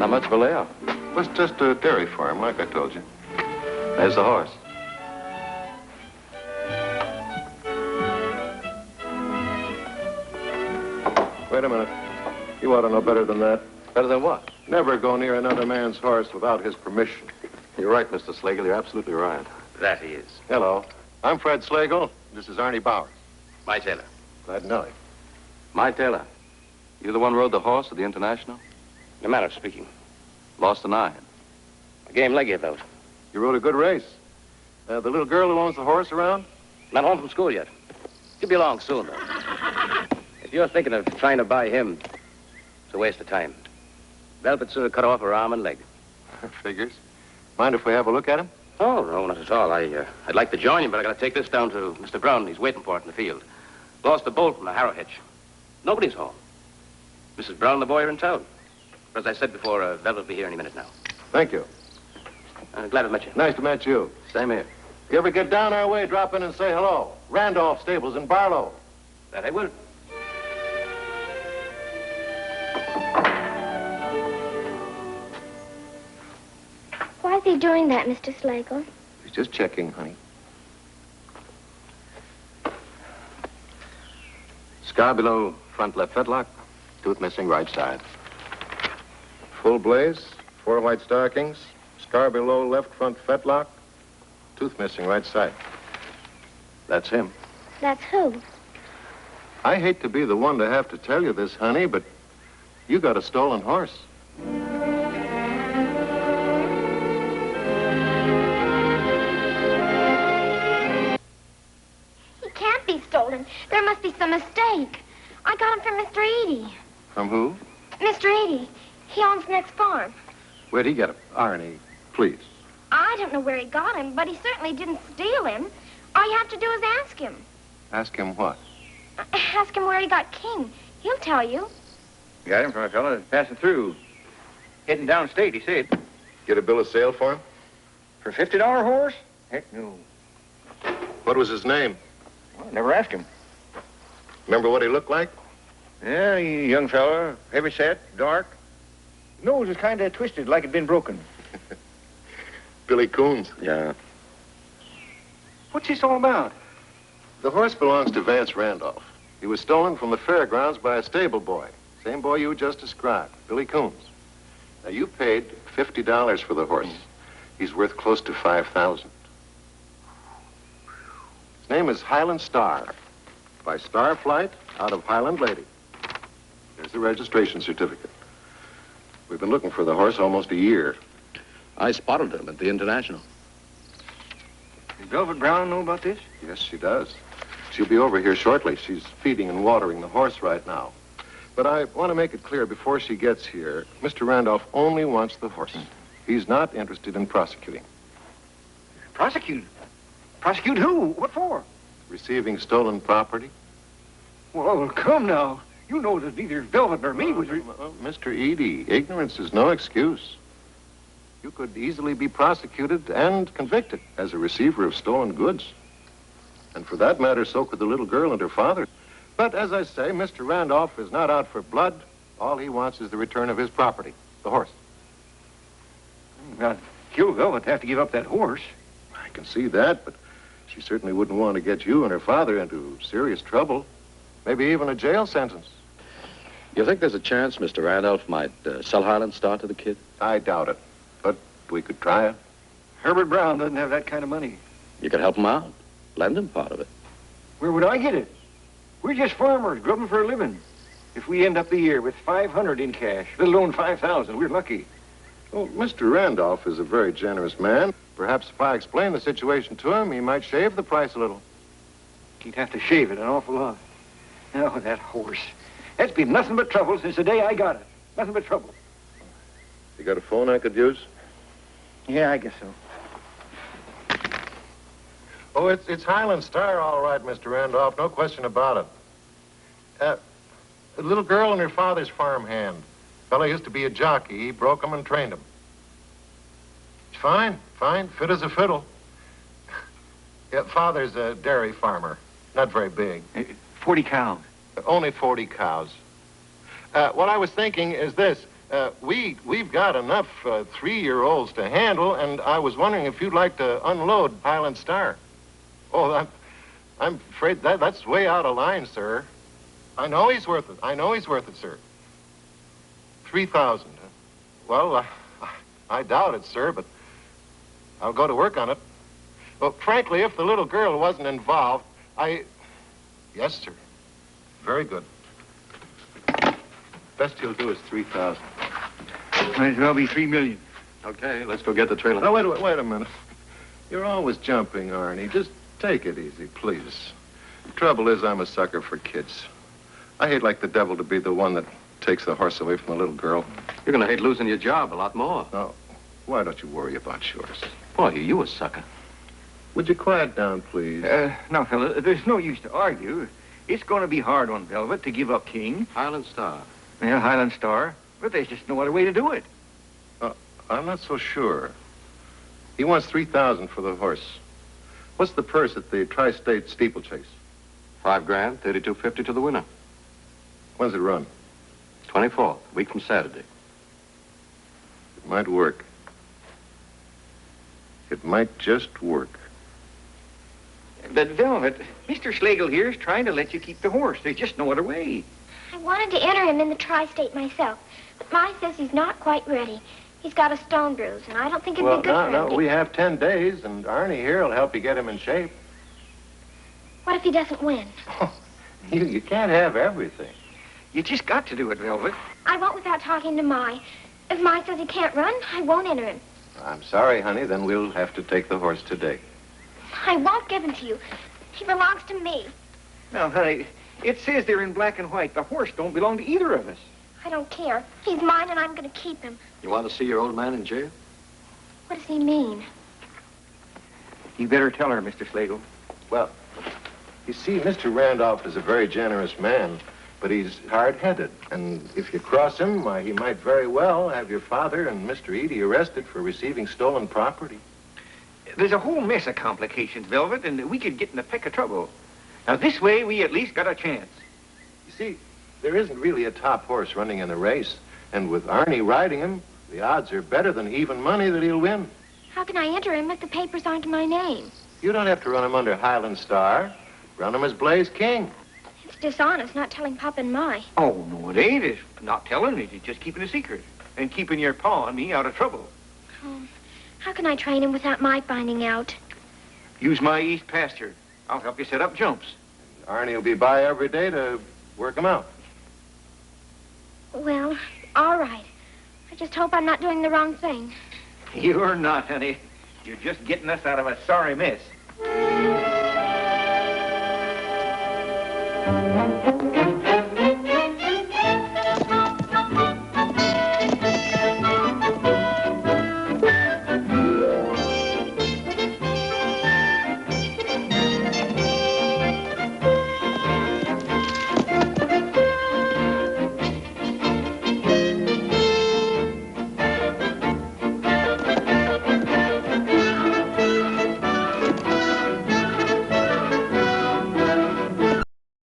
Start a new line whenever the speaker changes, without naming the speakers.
Not much of a layout.
Well, it's just a dairy farm, like I told you.
There's the horse.
Wait a minute. You ought to know better than that.
Better than what?
Never go near another man's horse without his permission.
You're right, Mr. Slagle. You're absolutely right.
That he is.
Hello. I'm Fred Slagle. This is Arnie Bowers.
My tailor.
Glad to know you.
My tailor. You the one who rode the horse at the International?
In a manner of speaking.
Lost an eye.
A game leg you built.
You rode a good race. The little girl who owns the horse around?
Not home from school yet. She'll be along soon, though. If you're thinking of trying to buy him, it's a waste of time. Velvet sooner cut off her arm and leg.
Figures. Mind if we have a look at him?
Oh, no, not at all. I'd like to join you, but I gotta take this down to Mr. Brown. He's waiting for it in the field. Lost a bolt from the harrow hitch. Nobody's home. Mrs. Brown and the boy are in town. But as I said before, Velvet will be here any minute now.
Thank you.
Glad to meet you.
Nice to meet you.
Same here.
If you ever get down our way, drop in and say hello. Randolph Stables in Barlow.
That I will.
Why is he doing that, Mr. Slagle?
He's just checking, honey.
Scar below front left fetlock. Tooth missing right side.
Full blaze, 4 white stockings, scar below left front fetlock, tooth missing right side. That's him.
That's who?
I hate to be the one to have to tell you this, honey, but you got a stolen horse.
He can't be stolen. There must be some mistake. I got him from Mr. Eady.
From who?
Mr. Eady. He owns the next farm.
Where'd he get him? Arnie, please.
I don't know where he got him, but he certainly didn't steal him. All you have to do is ask him.
Ask him what?
Ask him where he got King. He'll tell you.
Got him from a fellow that's passing through. Heading downstate, he said.
Get a bill of sale for him?
For a $50 horse? Heck no.
What was his name?
Well, never asked him.
Remember what he looked like?
Yeah, young fella, heavy set, dark. Nose was kind of twisted, like it'd been broken.
Billy Coons.
Yeah.
What's this all about?
The horse belongs to Vance Randolph. He was stolen from the fairgrounds by a stable boy. Same boy you just described, Billy Coons. Now, you paid $50 for the horse. He's worth close to $5,000. His name is Highland Star, by Star Flight out of Highland Lady. There's the registration certificate. We've been looking for the horse almost a year.
I spotted him at the International.
Does Velvet Brown know about this?
Yes, she does. She'll be over here shortly. She's feeding and watering the horse right now. But I want to make it clear before she gets here, Mr. Randolph only wants the horse. He's not interested in prosecuting.
Prosecute? Prosecute who? What for?
Receiving stolen property?
Well, come now. You know that neither Velvet nor me was...
Mr. Eady, ignorance is no excuse. You could easily be prosecuted and convicted as a receiver of stolen goods. And for that matter, so could the little girl and her father. But as I say, Mr. Randolph is not out for blood. All he wants is the return of his property, the horse.
Now, kill Velvet to have to give up that horse.
I can see that, but she certainly wouldn't want to get you and her father into serious trouble. Maybe even a jail sentence.
You think there's a chance Mr. Randolph might sell Highland Star to the kid?
I doubt it, but we could try it.
Herbert Brown doesn't have that kind of money.
You could help him out. Lend him part of it.
Where would I get it? We're just farmers, grubbing for a living. If we end up the year with $500 in cash, let alone $5,000, we're lucky.
Well, Mr. Randolph is a very generous man. Perhaps if I explain the situation to him, he might shave the price a little.
He'd have to shave it an awful lot. Oh, that horse. That's been nothing but trouble since the day I got it. Nothing but trouble.
You got a phone I could use?
Yeah, I guess so.
Oh, it's Highland Star, all right, Mr. Randolph. No question about it. A little girl in her father's farm hand. Fellow used to be a jockey. He broke him and trained him. He's fine, fit as a fiddle. Yeah, father's a dairy farmer. Not very big.
40 cows.
Only 40 cows. What I was thinking is this. We've got enough 3-year-olds to handle, and I was wondering if you'd like to unload Highland Star. Oh, I'm afraid that's way out of line, sir. I know he's worth it. I know he's worth it, sir. 3,000. Well, I doubt it, sir, but I'll go to work on it. Well, frankly, if the little girl wasn't involved, Yes, sir. Very good. Best he'll do is 3,000.
Might as well be 3 million.
Okay, let's go get the trailer.
Now, wait a minute. You're always jumping, Arnie. Just take it easy, please. The trouble is, I'm a sucker for kids. I hate like the devil to be the one that takes the horse away from the little girl.
You're going to hate losing your job a lot more.
Oh, why don't you worry about yours?
Boy, you a sucker.
Would you quiet down, please?
Now, fella, there's no use to argue. It's going to be hard on Velvet to give up King.
Highland Star.
Yeah, Highland Star. But there's just no other way to do it.
I'm not so sure. He wants 3,000 for the horse. What's the purse at the tri-state steeplechase?
$5 grand, $32.50 to the winner.
When's it run?
24th, week from Saturday.
It might work. It might just work.
But, Velvet, Mr. Schlegel here is trying to let you keep the horse. There's just no other way.
I wanted to enter him in the tri-state myself, but Ma says he's not quite ready. He's got a stone bruise, and I don't think it'd be good for him.
We have 10 days, and Arnie here will help you get him in shape.
What if he doesn't win?
You can't have everything.
You just got to do it, Velvet.
I won't without talking to Ma. If Ma says he can't run, I won't enter him.
I'm sorry, honey. Then we'll have to take the horse today.
I won't give him to you. He belongs to me.
Now, honey, it says there in black and white, the horse don't belong to either of us.
I don't care. He's mine, and I'm going to keep him.
You want to see your old man in jail?
What does he mean?
You better tell her, Mr. Schlegel.
Well, you see, Mr. Randolph is a very generous man, but he's hard-headed. And if you cross him, why, he might very well have your father and Mr. Edie arrested for receiving stolen property.
There's a whole mess of complications, Velvet, and we could get in a peck of trouble. Now, this way, we at least got a chance.
You see, there isn't really a top horse running in the race. And with Arnie riding him, the odds are better than even money that he'll win.
How can I enter him if the papers aren't in my name?
You don't have to run him under Highland Star. Run him as Blaze King.
It's dishonest not telling Pop and Ma.
Oh, no, it ain't. It's not telling. It's just keeping a secret. And keeping your pa and me out of trouble.
Oh, how can I train him without my finding out?
Use my east pasture. I'll help you set up jumps.
Arnie will be by every day to work him out.
Well, all right. I just hope I'm not doing the wrong thing.
You're not, honey. You're just getting us out of a sorry mess.